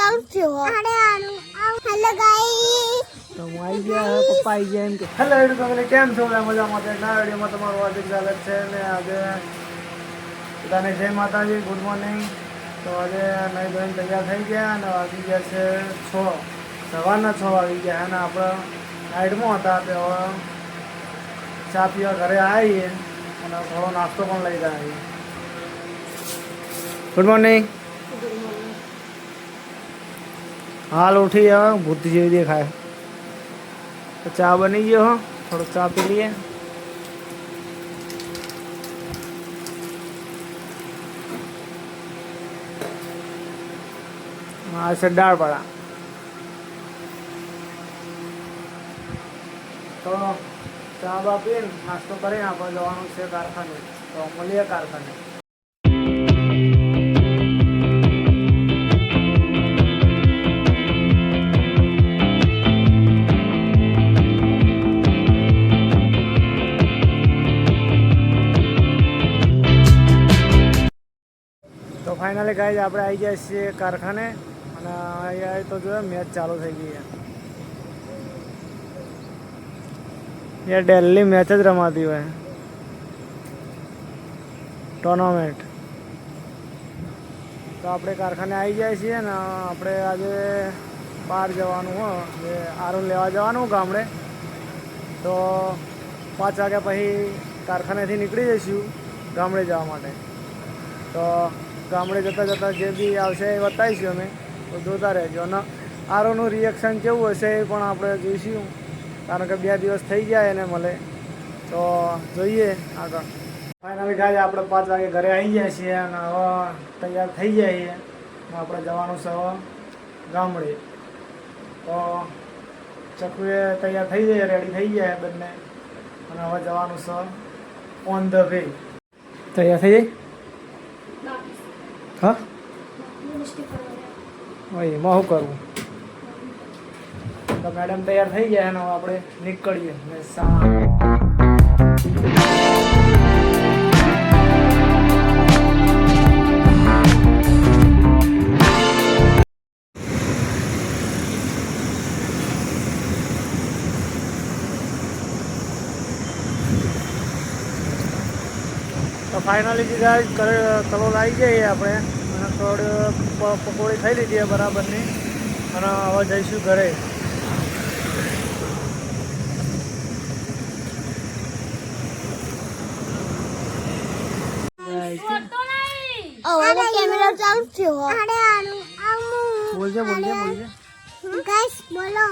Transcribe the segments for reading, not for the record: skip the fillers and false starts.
ચાલુ થયો. Hello guys, તો હું આવી ગયા પપ્પા આવી ગયા એમ કે હેલો એડું તમે કેમ છો? મજામાં છે. ના વિડીયોમાં તમારું હાર્દિક સ્વાગત છે. ને આજે બધાને જય માતાજી, ગુડ મોર્નિંગ. તો આજે નહીં ધોઈને તૈયાર થઈ ગયા અને વાગી ગયા છે 6, સવારના 6 વાગી ગયા. અને આપણે નાઇટમાં હતા તો ચા પીવા ઘરે આવીએ અને થોડો નાસ્તો પણ લઈ ગયા. Good morning. હાલ ઉઠી હવે ભૂત જેવી દેખાય. તો ચા બની ગયો હો, થોડો ચા પી લઈએ. આ છે દાળપાડા. તો ચા બા પીને નાસ્તો કરીને આપણે જવાનું છે કારખાને. તો મળીએ કારખાને. તો ફાઇનલી ગાઈઝ આપણે આવી જાય છીએ કારખાને. અને અહીંયા તો જો મેચ ચાલુ થઈ ગઈ છે. એ ડેલી મેચ જ રમાતી હોય, ટુર્નામેન્ટ. તો આપણે કારખાને આવી જાય છીએ ને આપણે આજે બહાર જવાનું હોય, જે આરું લેવા જવાનું ગામડે. તો 5 વાગ્યા પછી કારખાનેથી નીકળી જઈશું ગામડે જવા માટે. તો ગામડે જતાં જતાં જે બી આવશે એ બતાવીશું અમે. તો જોતા રહેજો. અને આરોનું રિએક્શન કેવું હશે એ પણ આપણે જોઈશું, કારણ કે 2 દિવસ થઈ જાય એને મળે. તો જોઈએ આગળ. ફાઇનલી ગાય આપણે 5 વાગે ઘરે આવી જાય છીએ અને હવે તૈયાર થઈ જાય. આપણે જવાનું છે હવે ગામડે. તો ચકુએ તૈયાર થઈ જાય, રેડી થઈ જાય બંને. અને હવે જવાનું છે ઓન ધ વે. તૈયાર થઈ જાય. હા એમાં શું કરવું? તો મેડમ તૈયાર થઈ ગયા અને આપણે નીકળીએ. તો ફાઇનલી કલોલ આવી જઈએ આપણે. અને થોડી પકોડી ખાઈ લીધી બરાબરની. અને હવે જઈશું ઘરે. કેમેરા ચાલુ થયો. બોલજે. ગાઈસ બોલો.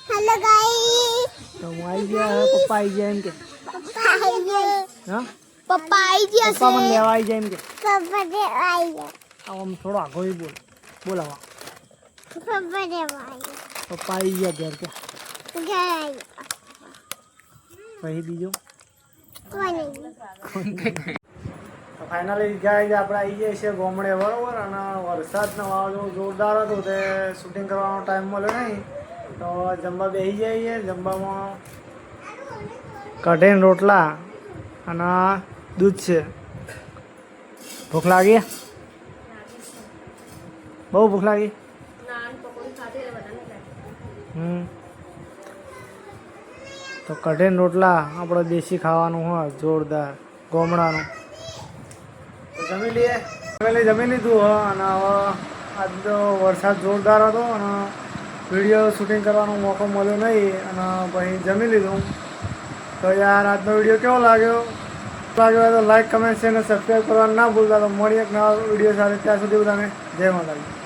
હેલો ગાઈસ, તો હું આવી ગયા પપ્પા આવી ગયા એમ કે પપ્પા આવી ગયા. હા પપ્પા આવી ગયા પપ્પા મને લેવા આવી જાય એમ કે. પપ્પા દેવા આવી ગયા. આમ થોડો આગો બોલાવા. પપ્પા દેવા આવી પપ્પા આવી ગયા ઘેર કે ગયા. પછી બીજું કોને ફાઇનલી ગાય આપણે આવી ગયા છીએ ગામડે, બરોબર. અને વરસાદનો વાવાઝોડું જોરદાર હતું તે શૂટિંગ કરવાનો ટાઈમ મળ્યો નહીં. તો જમવા બેસી જઈએ. જમવામાં કઢીને રોટલા અને દૂધ છે. ભૂખ લાગી? બહુ ભૂખ લાગી. તો કઢીને રોટલા આપણે દેશી ખાવાનું હોય, જોરદાર ગામડાનું. જમી લઈએ. જમી લીધું હો. અને હવે આજ તો વરસાદ જોરદાર હતો અને વિડીયો શૂટિંગ કરવાનો મોકો મળ્યો નહીં. અને પછી જમી લીધું. તો યાર આજનો વિડીયો કેવો લાગ્યો હોય તો લાઈક, કમેન્ટ, શેર અને સબસ્ક્રાઈબ કરવાનું ના ભૂલતા. તો મળીએ એક નવા વિડીયો સાથે. ત્યાં સુધી બધાને જય માતાજી.